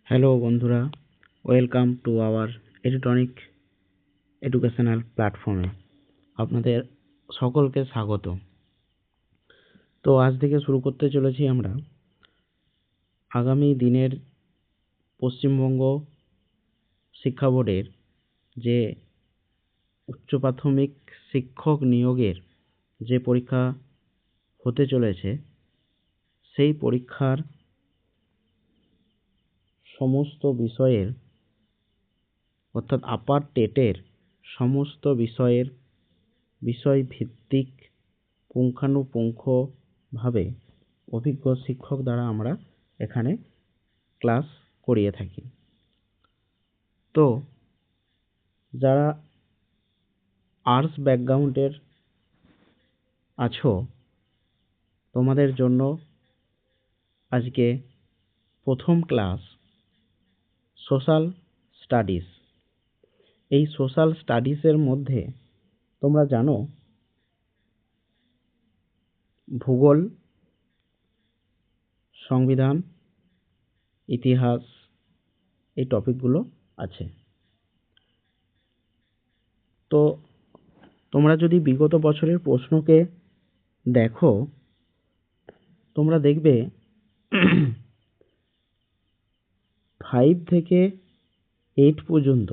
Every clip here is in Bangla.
হ্যালো বন্ধুরা, welcome to our electronic educational প্ল্যাটফর্মে আপনাদের সকলকে স্বাগত। তো আজ থেকে শুরু করতে চলেছি আমরা আগামী দিনের পশ্চিমবঙ্গ শিক্ষা বোর্ডের যে উচ্চ প্রাথমিক শিক্ষক নিয়োগের যে পরীক্ষা হতে চলেছে সেই পরীক্ষার সমস্ত বিষয়ের অর্থাৎ আপার টেটের সমস্ত বিষয়ভিত্তিক পুঙ্খানুপুঙ্খভাবে অভিজ্ঞ শিক্ষক দ্বারা আমরা এখানে ক্লাস করিয়ে থাকি। তো যারা আর্টস ব্যাকগ্রাউন্ডের আছো তোমাদের জন্য আজকে প্রথম ক্লাস সোশ্যাল স্টাডিজ। এই সোশ্যাল স্টাডিজের মধ্যে তোমরা জানো ভূগোল, সংবিধান, ইতিহাস এই টপিকগুলো আছে। তো তোমরা যদি বিগত বছরের প্রশ্নকে দেখো তোমরা দেখবে 5 থেকে 8 পর্যন্ত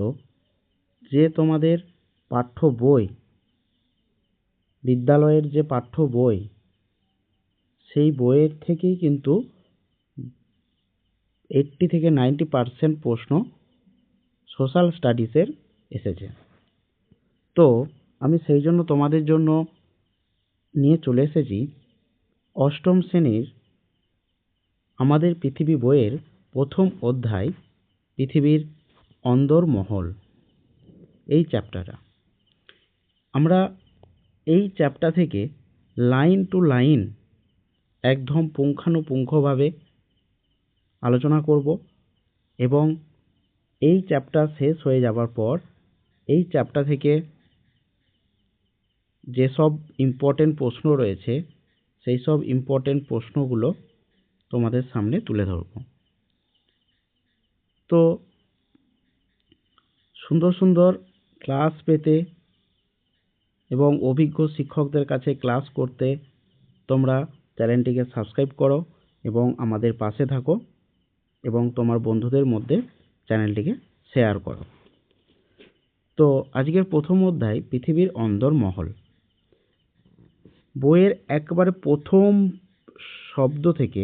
যে তোমাদের পাঠ্য বই, বিদ্যালয়ের যে পাঠ্য বই, সেই বইয়ের থেকেই কিন্তু 80 থেকে 90% প্রশ্ন সোশ্যাল স্টাডিজের এসেছে। তো আমি সেই জন্য তোমাদের জন্য নিয়ে চলে এসেছি অষ্টম শ্রেণীর আমাদের পৃথিবী বইয়ের প্রথম অধ্যায় পৃথিবীর অন্দরমহল এই চ্যাপ্টারটা। আমরা এই চ্যাপ্টার থেকে লাইন টু লাইন একদম পুঙ্খানুপুঙ্খভাবে আলোচনা করব এবং এই চ্যাপ্টার শেষ হয়ে যাবার পর এই চ্যাপ্টার থেকে যেসব ইম্পর্টেন্ট প্রশ্ন রয়েছে সেই সব ইম্পর্টেন্ট প্রশ্নগুলো তোমাদের সামনে তুলে ধরব। তো সুন্দর সুন্দর ক্লাস পেতে এবং অভিজ্ঞ শিক্ষকদের কাছে ক্লাস করতে তোমরা চ্যানেলটিকে সাবস্ক্রাইব করো এবং আমাদের পাশে থাকো এবং তোমার বন্ধুদের মধ্যে চ্যানেলটিকে শেয়ার করো। তো আজকের প্রথম অধ্যায় পৃথিবীর অন্দরমহল। বইয়ের একবারে প্রথম শব্দ থেকে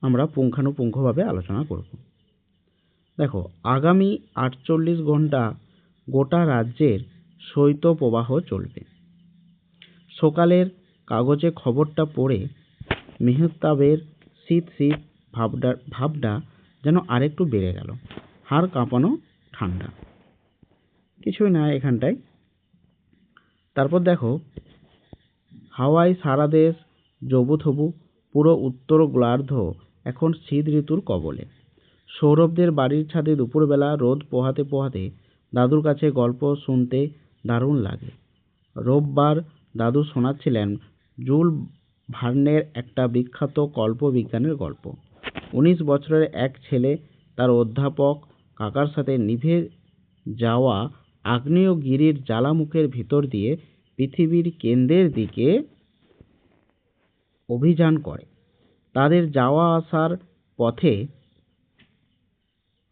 আমরা পুঙ্খানুপুঙ্খভাবে আলোচনা করব। দেখো, আগামী 48 ঘন্টা গোটা রাজ্যের শৈত্যপ্রবাহ চলবে। সকালের কাগজে খবরটা পড়ে মেহতাবের শীত শীত ভাবটা যেন আরেকটু বেড়ে গেল। হাড় কাঁপানো ঠান্ডা, কিছুই না এখানটায়। তারপর দেখো, হাওয়ায় সারা দেশ জবুথবু, পুরো উত্তর গোলার্ধ এখন শীত ঋতুর কবলে। সৌরভদের বাড়ির ছাদে দুপুরবেলা রোদ পোহাতে পোহাতে দাদুর কাছে গল্প শুনতে দারুণ লাগে। রোববার দাদু শোনাচ্ছিলেন জুল ভার্নের একটা বিখ্যাত কল্পবিজ্ঞানের গল্প। 19 বছরের এক ছেলে তার অধ্যাপক কাকার সাথে নিভে যাওয়া আগ্নেয়গিরির জ্বালামুখের ভিতর দিয়ে পৃথিবীর কেন্দ্রের দিকে অভিযান করে। তাদের যাওয়া আসার পথে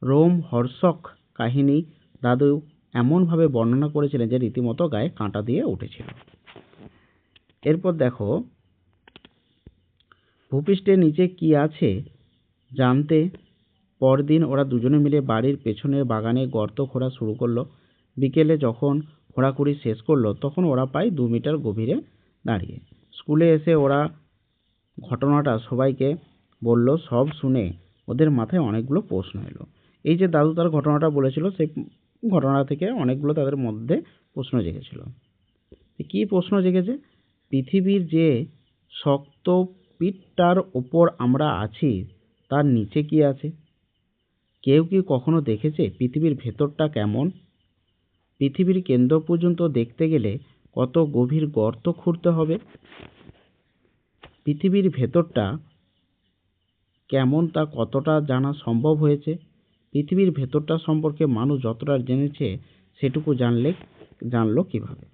রোমহর্ষক কাহিনী দাদু এমনভাবে বর্ণনা করেছিলেন যে রীতিমতো গায়ে কাঁটা দিয়ে উঠেছিল। এরপর দেখো, ভূপৃষ্ঠের নিচে কি আছে জানতে পরদিন ওরা দুজনে মিলে বাড়ির পেছনের বাগানে গর্ত খোঁড়া শুরু করলো। বিকেলে যখন খোঁড়াখুড়ি শেষ করলো তখন ওরা প্রায় 2 মিটার গভীরে দাঁড়িয়ে। স্কুলে এসে ওরা ঘটনাটা সবাইকে বলল। সব শুনে ওদের মাথায় অনেকগুলো প্রশ্ন এলো। এই যে দাদু তার ঘটনাটা বলেছিল সেই ঘটনা থেকে অনেকগুলো তাদের মধ্যে প্রশ্ন জেগেছিল। কি প্রশ্ন জেগেছে? পৃথিবীর যে শক্ত পিঠটার ওপর আমরা আছি তার নিচে কি আছে? কেউ কি কখনো দেখেছে পৃথিবীর ভেতরটা কেমন? পৃথিবীর কেন্দ্র পর্যন্ত দেখতে গেলে কত গভীর গর্ত খুঁড়তে হবে? পৃথিবীর ভেতরটা কেমন তা কতটা জানা সম্ভব হয়েছে? পৃথিবীর ভেতরটা সম্পর্কে মানুষ যতটা জেনেছে সেটুকু জানলো কিভাবে?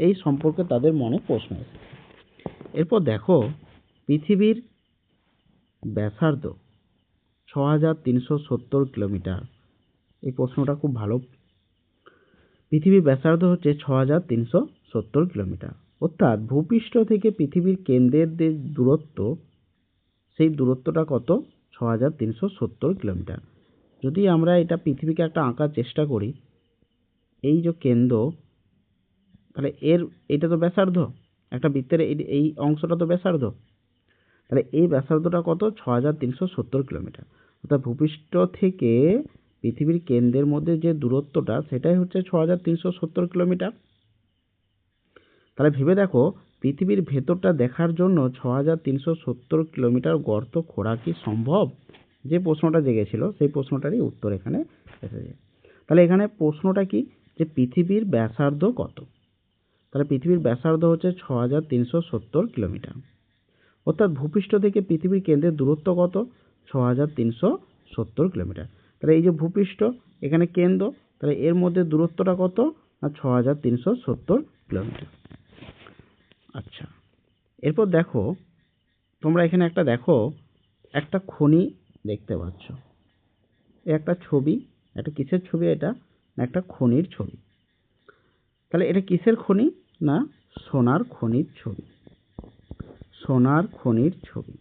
এই সম্পর্কে তাদের মনে প্রশ্ন এসেছে। এরপর দেখো, পৃথিবীর ব্যাসার্ধ ৬৩৭০ কিলোমিটার। এই প্রশ্নটা খুব ভালো। পৃথিবীর ব্যাসার্ধ হচ্ছে ৬৩৭০ কিলোমিটার, অর্থাৎ ভূপৃষ্ঠ থেকে পৃথিবীর কেন্দ্রের যে দূরত্ব, সেই দূরত্বটা কত? ৬৩৭০ কিলোমিটার। যদি আমরা এটা পৃথিবীকে একটা আঁকার চেষ্টা করি, এই যে কেন্দ্র, তাহলে এটা তো ব্যাসার্ধ, একটা বৃত্তের এই অংশটা তো ব্যাসার্ধ, তাহলে এই ব্যাসার্ধটা কত? ৬৩৭০ কিলোমিটার। অর্থাৎ ভূপৃষ্ঠ থেকে পৃথিবীর কেন্দ্রের মধ্যে যে দূরত্বটা, সেটাই হচ্ছে ৬৩৭০ কিলোমিটার। তাহলে ভেবে দেখো, পৃথিবীর ভেতরটা দেখার জন্য ৬৩৭০ কিলোমিটার গর্ত খোঁড়া কি সম্ভব? যে প্রশ্নটা জেগেছিল সেই প্রশ্নটারই উত্তর এখানে এসেছে। তাহলে এখানে প্রশ্নটা কি, যে পৃথিবীর ব্যাসার্ধ কত? তাহলে পৃথিবীর ব্যাসার্ধ হচ্ছে ৬৩৭০ কিলোমিটার। অর্থাৎ ভূপৃষ্ঠ থেকে পৃথিবীর কেন্দ্রের দূরত্ব কত? ৬৩৭০ কিলোমিটার। তাহলে এই যে ভূপৃষ্ঠ, এখানে কেন্দ্র, তাহলে এর মধ্যে দূরত্বটা কত? না ৬৩৭০ কিলোমিটার। আচ্ছা, এরপর দেখো, তোমরা এখানে একটা খনি দেখতে পাচ্ছ। একটা ছবি, একটা কিসের ছবি এটা? না একটা খনির ছবি। তাহলে এটা কিসের খনি? না সোনার খনির ছবি। সোনার খনির ছবি।